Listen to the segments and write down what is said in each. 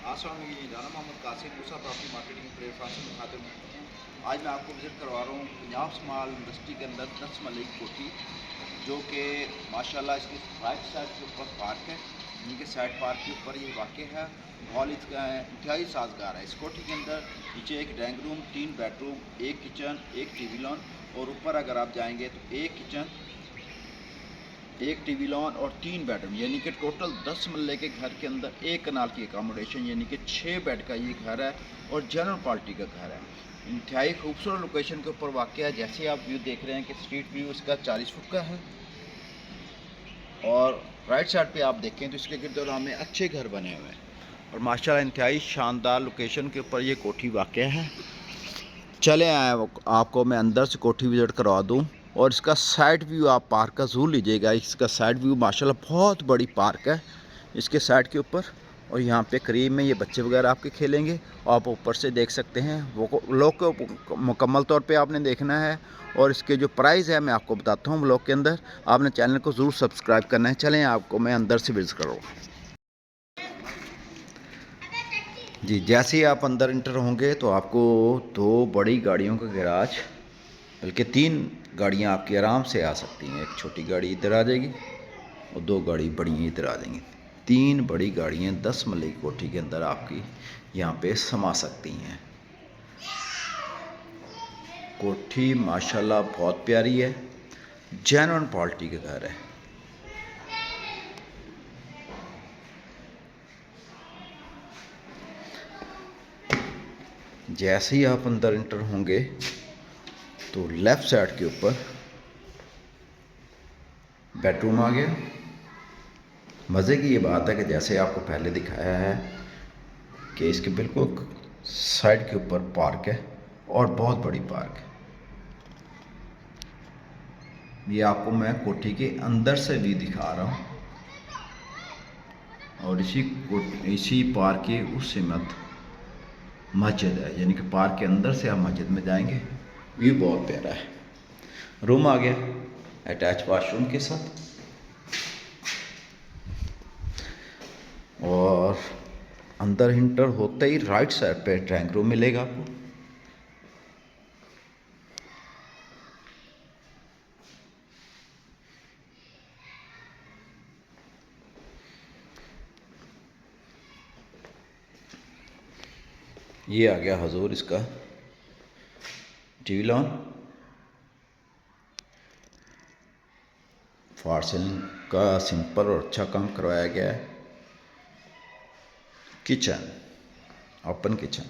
अस्सलाम वालेकुम, जाना मोहम्मद कासिम मूसा प्रॉपर्टी मार्केटिंग प्लेटफॉर्म से मुखातिब हूँ। आज मैं आपको विज़िट करवा रहा हूँ पंजाब स्मॉल इंडस्ट्री के अंदर 10 मरले की कोठी, जो कि माशाल्लाह इसके राइट साइड के ऊपर पार्क है। इनके साइड पार्क के ऊपर ये वाक़ है। माहौल इसका इंतहाई साजगार है। इस कोठी के अंदर नीचे एक ड्राइंग रूम, 3 बेडरूम, एक किचन, एक टीवी लॉन और ऊपर अगर आप जाएंगे तो एक किचन, एक टीवी लॉन और 3 बेडरूम, यानी कि टोटल 10 मरले के घर के अंदर एक कनाल की अकामोडेशन, यानी कि 6 बेड का ये घर है और जनरल पार्टी का घर है। इंतहाई खूबसूरत लोकेशन के ऊपर वाक़ है। जैसे आप व्यू देख रहे हैं कि स्ट्रीट व्यू इसका 40 फुट का है और राइट साइड पे आप देखें तो इसके गिरदोराम में अच्छे घर बने हुए हैं और माशाल्लाह इंतहाई शानदार लोकेशन के ऊपर ये कोठी वाक़ है। चले आए आपको मैं अंदर से कोठी विज़िट करवा दूँ और इसका साइड व्यू आप पार्क का ज़रूर लीजिएगा। इसका साइड व्यू माशाल्लाह बहुत बड़ी पार्क है इसके साइड के ऊपर और यहाँ पे करीब में ये बच्चे वगैरह आपके खेलेंगे। आप ऊपर से देख सकते हैं वो व्लॉग को मुकम्मल तौर पे आपने देखना है और इसके जो प्राइस है मैं आपको बताता हूँ व्लॉग के अंदर। आपने चैनल को ज़रूर सब्सक्राइब करना है। चलें आपको मैं अंदर से विज़िट करूँ जी। जैसे ही आप अंदर इंटर होंगे तो आपको 2 बड़ी गाड़ियों का गैराज, बल्कि 3 गाड़ियाँ आपकी आराम से आ सकती हैं। एक छोटी गाड़ी इधर आ जाएगी और 2 गाड़ी बड़ी इधर आ जाएंगी। 3 बड़ी गाड़ियाँ 10 मरले की कोठी के अंदर आपकी यहाँ पे समा सकती हैं। कोठी माशाल्लाह बहुत प्यारी है, जेन्युइन क्वालिटी का घर है। जैसे ही आप अंदर इंटर होंगे तो लेफ़्ट साइड के ऊपर बेडरूम आ गया। मज़े की ये बात है कि जैसे आपको पहले दिखाया है कि इसके बिल्कुल साइड के ऊपर पार्क है और बहुत बड़ी पार्क है। ये आपको मैं कोठी के अंदर से भी दिखा रहा हूँ और इसी पार्क के उस सिमत मस्जिद है, यानी कि पार्क के अंदर से आप मस्जिद में जाएंगे। व्यू बहुत प्यारा है। रूम आ गया अटैच वाशरूम के साथ और अंदर इंटर होते ही राइट साइड पे ड्राइंग रूम मिलेगा आपको। ये आ गया हजूर इसका टीवी लॉन। फॉर सीलिंग का सिंपल और अच्छा काम करवाया गया है। किचन, ओपन किचन,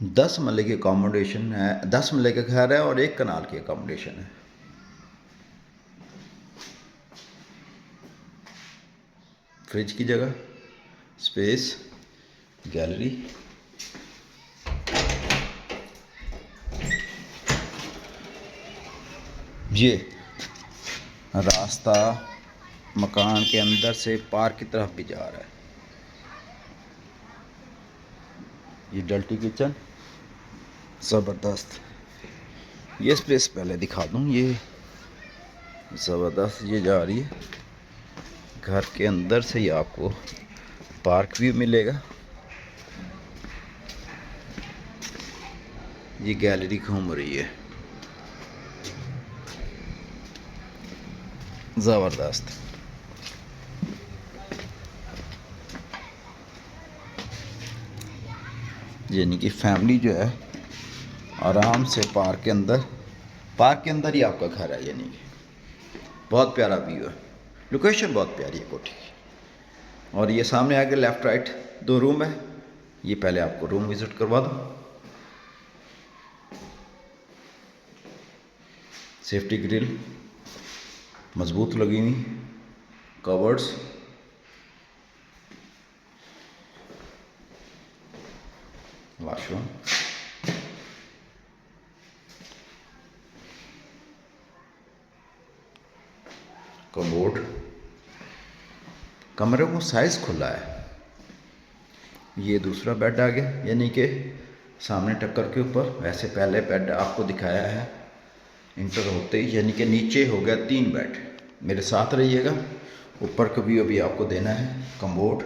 दस मरले की अकोमोडेशन है। 10 मरले का घर है और 1 कनाल की अकोमोडेशन है। फ्रिज की जगह, स्पेस, गैलरी, ये रास्ता मकान के अंदर से पार्क की तरफ भी जा रहा है। ये डल्टी किचन ज़बरदस्त। ये स्पेस पहले दिखा दूँ, ये ज़बरदस्त ये जा रही है। घर के अंदर से ही आपको पार्क भी मिलेगा। ये गैलरी घूम रही है, ज़बरदस्त। यानी कि फैमिली जो है आराम से पार्क के अंदर ही आपका घर है। यानी कि बहुत प्यारा व्यू है, लोकेशन बहुत प्यारी है कोठी की। और ये सामने आगे लेफ़्ट राइट 2 रूम है। ये पहले आपको रूम विज़िट करवा दूँ। सेफ्टी ग्रिल मजबूत लगी हुई, कवर्ड्स, वॉशरूम, कबोर्ड। कमरे को साइज़ खुला है। ये दूसरा बेड आ गया, यानी कि सामने टक्कर के ऊपर। वैसे पहले बेड आपको दिखाया है इंटर होते ही, यानी कि नीचे हो गया 3 बेड। मेरे साथ रहिएगा ऊपर का व्यू अभी आपको देना है। कमोड,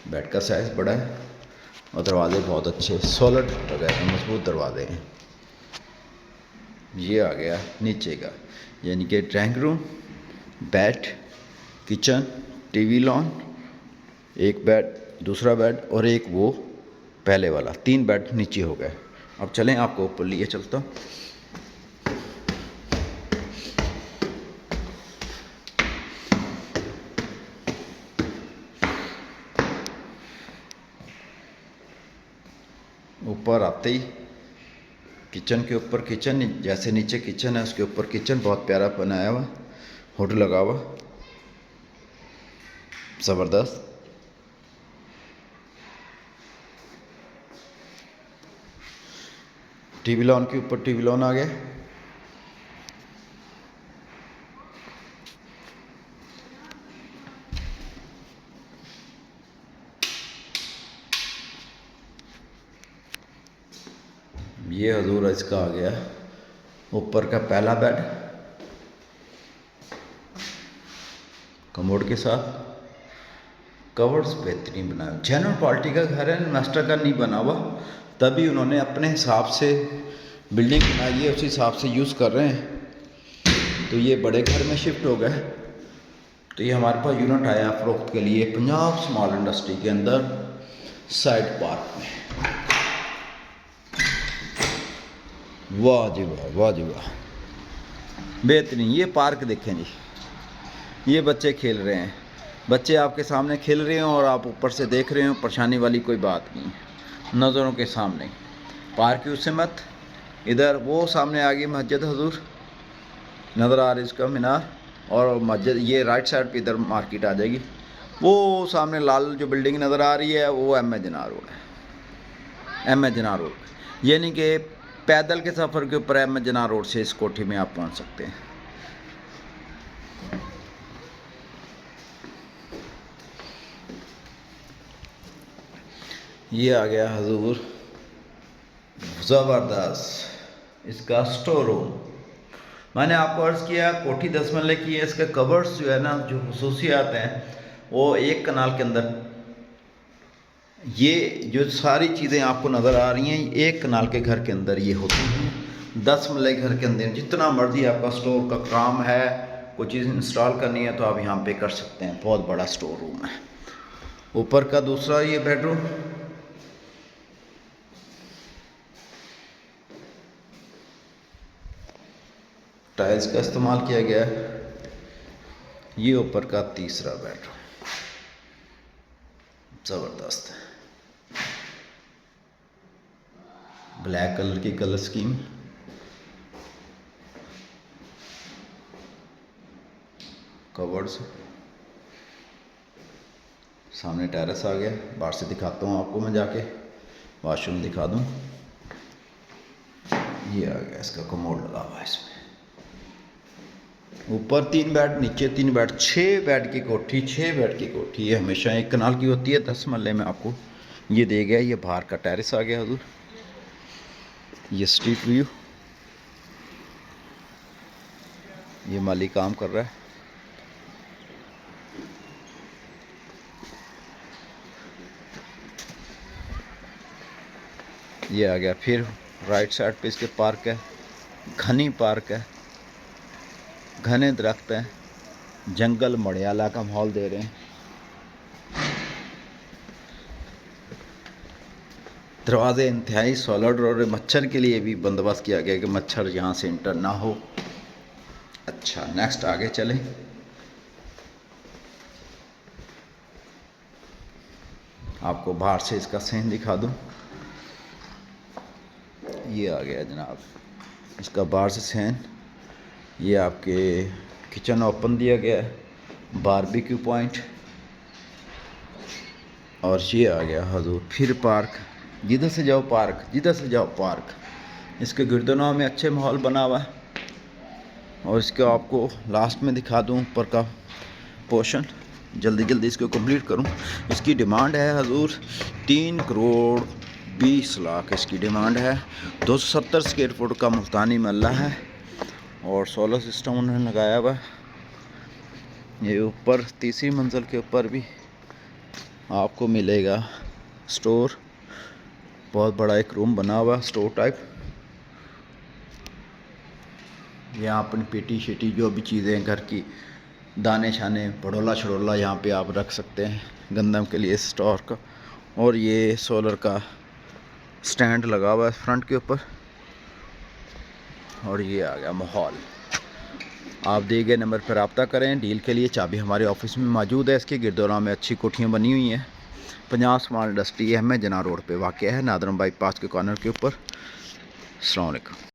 बेड का साइज़ बड़ा है और दरवाजे बहुत अच्छे सॉलिड वगैरह मजबूत दरवाजे हैं। ये आ गया नीचे का, यानी कि drawing room, bed, kitchen, TV lawn, एक बेड, दूसरा बेड और एक वो पहले वाला, 3 बेड नीचे हो गए। अब चलें आपको ऊपर लिए चलता हूँ। ऊपर आते ही किचन के ऊपर किचन, जैसे नीचे किचन है उसके ऊपर किचन, बहुत प्यारा बनाया हुआ, हुड लगा हुआ, ज़बरदस्त। टीवी लॉन के ऊपर टीवी लॉन आ गया। ये हजूर इसका आ गया ऊपर का पहला बेड कमोड के साथ, कवर्स बेहतरीन बनाया। जेन्युइन क्वालिटी का घर है, इन्वेस्टर का नहीं बना हुआ, तभी उन्होंने अपने हिसाब से बिल्डिंग बनाई है, उसी हिसाब से यूज़ कर रहे हैं। तो ये बड़े घर में शिफ्ट हो गए। तो ये हमारे पास यूनिट आया फरोख्त के लिए पंजाब स्मॉल इंडस्ट्री के अंदर साइड पार्क में। वाह जी वाह, वाह जी वाह, बेहतरीन। ये पार्क देखें जी, ये बच्चे खेल रहे हैं, बच्चे आपके सामने खेल रहे हैं और आप ऊपर से देख रहे हो, परेशानी वाली कोई बात नहीं, नज़रों के सामने। पार्क की उससे मत, इधर वो सामने आ गई मस्जिद हजूर, नज़र आ रही इसका मीनार, और मस्जिद ये राइट साइड पे इधर मार्केट आ जाएगी। वो सामने लाल जो बिल्डिंग नज़र आ रही है वो एम ए जना रोड है, एम ए जना रोड, यानी कि पैदल के सफ़र के ऊपर एम ए जना रोड से इस कोठी में आप पहुंच सकते हैं। ये आ गया हजूर ज़बरदस्त इसका स्टोर रूम। मैंने आपको अर्ज़ किया कोठी 10 मरले की है, इसके कवर्स जो है ना, जो खसूसियात हैं वो एक कनाल के अंदर, ये जो सारी चीज़ें आपको नज़र आ रही हैं एक कनाल के घर के अंदर ये होती हैं। 10 मरले घर के अंदर जितना मर्जी आपका स्टोर का काम है, कोई चीज़ इंस्टॉल करनी है तो आप यहाँ पे कर सकते हैं। बहुत बड़ा स्टोर रूम है। ऊपर का दूसरा ये बेडरूम, टाइल्स का इस्तेमाल किया गया है। ये ऊपर का तीसरा बेडरूम ज़बरदस्त है, ब्लैक कलर की कलर स्कीम। कवर्ड्स, सामने टेरेस आ गया, बाहर से दिखाता हूँ आपको, मैं जाके वॉशरूम दिखा दूँ। ये आ गया इसका कमोड लगा हुआ है इसमें, ऊपर 3 बेड, नीचे 3 बेड, 6 बेड की कोठी, 6 बेड की कोठी। ये हमेशा एक कनाल की होती है, 10 मरले में आपको ये दे गया। ये बाहर का टेरेस आ गया हजूर, ये स्ट्रीट व्यू, ये माली काम कर रहा है। ये आ गया फिर राइट साइड पे इसके पार्क है, घनी पार्क है, घने दरख्त हैं, जंगल मड़ियाला का माहौल दे रहे हैं। दरवाजे इंतहाई सॉलिड और मच्छर के लिए भी बंदोबस्त किया गया कि मच्छर यहाँ से इंटर ना हो। अच्छा, नेक्स्ट आगे चलें। आपको बाहर से इसका सीन दिखा दूँ। ये आ गया जनाब इसका बाहर से सीन। ये आपके किचन ओपन दिया गया है, बारबेक्यू पॉइंट, और ये आ गया हजूर फिर पार्क। जिधर से जाओ पार्क, जिधर से जाओ पार्क। इसके गिरदनों में अच्छे माहौल बना हुआ है। और इसको आपको लास्ट में दिखा दूँ ऊपर का पोर्शन, जल्दी जल्दी इसको कंप्लीट करूँ। इसकी डिमांड है हजूर 3 करोड़ 20 लाख इसकी डिमांड है। 270 स्क्वायर फुट का मुल्तानी महल्ला है और सोलर सिस्टम उन्होंने लगाया हुआ है। ये ऊपर तीसरी मंजिल के ऊपर भी आपको मिलेगा स्टोर, बहुत बड़ा एक रूम बना हुआ स्टोर टाइप। यहाँ अपनी पेटी शेटी जो भी चीज़ें घर की, दाने शाने, भड़ोला छड़ोला यहाँ पे आप रख सकते हैं गंदम के लिए स्टोर का। और ये सोलर का स्टैंड लगा हुआ है फ्रंट के ऊपर। और ये आ गया माहौल। आप दिए गए नंबर पर रब्ता करें। डील के लिए चाबी हमारे ऑफिस में मौजूद है। इसके गिरदौरा में अच्छी कोठियाँ बनी हुई हैं। पंजाब स्मॉल इंडस्ट्री है, जना रोड पे वाक़ है, नादरम बाईपास के कॉर्नर के ऊपर। अस्सलाम वालेकुम।